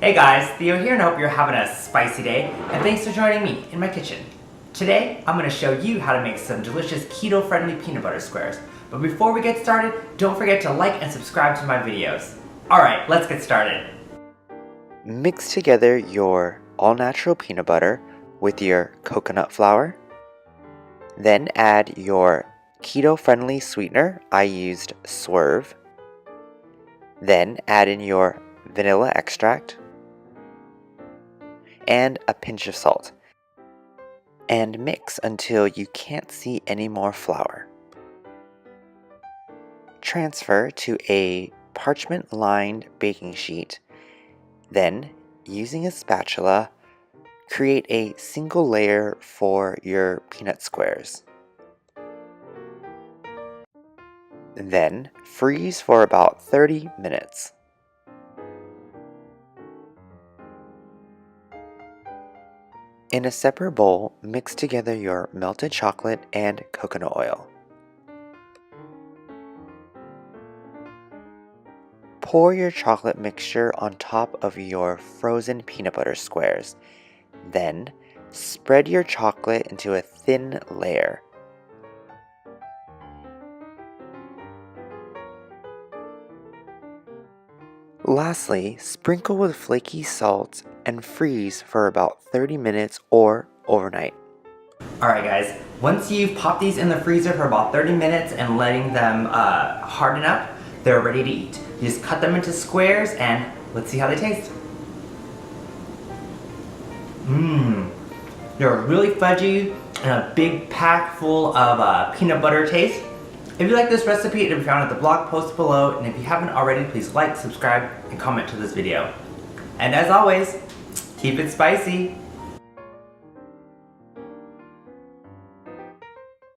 Hey guys, Theo here and I hope you're having a spicy day, and thanks for joining me in my kitchen. Today, I'm going to show you how to make some delicious keto-friendly peanut butter squares. But before we get started, don't forget to like and subscribe to my videos. Alright, let's get started. Mix together your all-natural peanut butter with your coconut flour. Then add your keto-friendly sweetener. I used Swerve. Then add in your vanilla extract and a pinch of salt. And mix until you can't see any more flour. Transfer to a parchment-lined baking sheet. Then, using a spatula, create a single layer for your peanut squares. Then, freeze for about 30 minutes. In a separate bowl, mix together your melted chocolate and coconut oil. Pour your chocolate mixture on top of your frozen peanut butter squares. Then, spread your chocolate into a thin layer. Lastly, sprinkle with flaky salt and freeze for about 30 minutes or overnight. Alright guys, once you've popped these in the freezer for about 30 minutes and letting them harden up, they're ready to eat. You just cut them into squares and let's see how they taste. They're really fudgy and a big pack full of peanut butter taste. If you like this recipe, it'll be found at the blog post below, and if you haven't already, please like, subscribe, and comment to this video. And as always, keep it spicy.